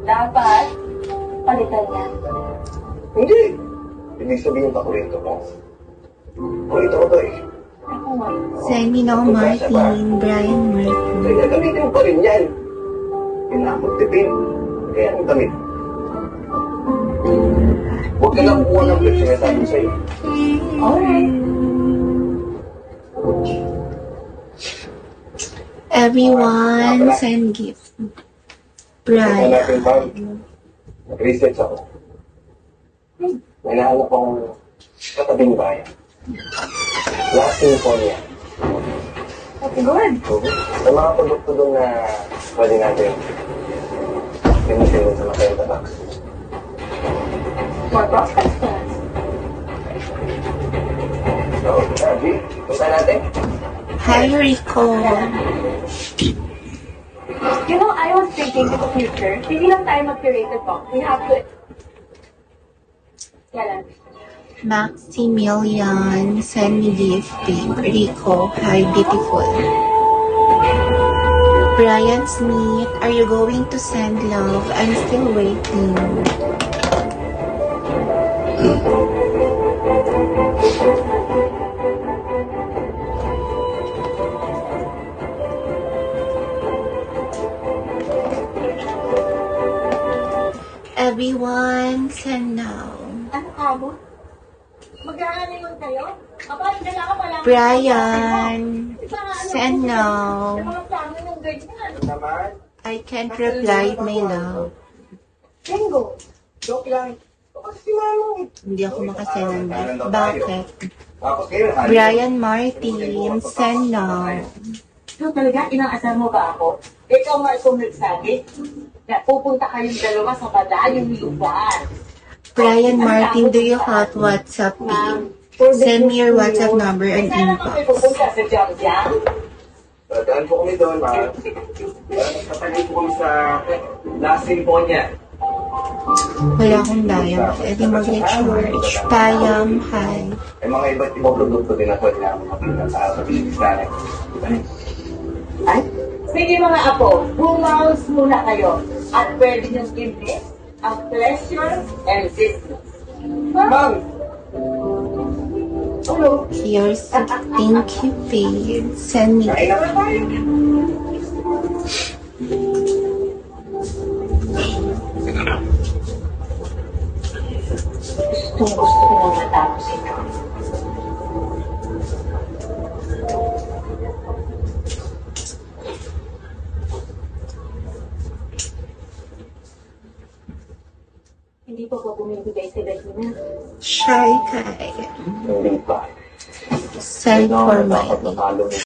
Dapat, palitan yan. Hindi. Ibig sabihin paborito mo. Paborito ko to eh. Ako nga. Senino Martin, Brian Martin. Kaya gamitin mo pa rin yan. Kailangan mo tipin. Kaya ang damit. Huwag ka na kukuha ng flex na sabi sa'yo. Alright. Everyone send gift. Kaya Brian. natin pa. Nag-research ako. May nahanap akong katabing bayan. Lasting po niya. That's good. Sa mga produkto doon na pwede natin pinusin sa Macenta Box. More prospects for us. So, G, punta natin. Hi, Rico. You know, I was thinking in the future, hindi lang tayo mag-curated box. We have to... Kailan? Maximilian, send me gifting. Rico, hi, beautiful. Brian Smith, are you going to send love? I'm still waiting. Everyone, send now. Ano ka mo? Mag-aalingon kayo? Aba, hindi lang ako pala. Brian, send now. Yung mga plano ng ganyan. Naman, I can't reply, my love. Bingo. joke lang. Kasi si Manong. Hindi ako makasend. Bakit? Tapos kayo, Brian Martin, send now. So talaga, inaasar mo ba ako? Ikaw nga itong nagsabi na pupunta kayong dalawa sa malayong lugar. Brian Martin, do you have WhatsApp me? Send me your WhatsApp number and Sana kami inbox. pupunta sa Jiangjiang. daan po kami doon, ma. Kapatid po kami sa lasting po niya. Wala akong dial. Pwede mag-recharge. Payam, hi. May mga iba't ibang produkto din na pwede namin makita sa business natin. Ay, sige mga apo, bumaos muna kayo at pwede niyong give ang pleasure and business. Ma'am! Hello. Here's thank you, babe. Send me. Kain na ba tayo? Gusto ko nang matapos ito. Hindi pa po bumibigay si Bettina. Shy guy. Hindi pa. Send for my Dapat natalo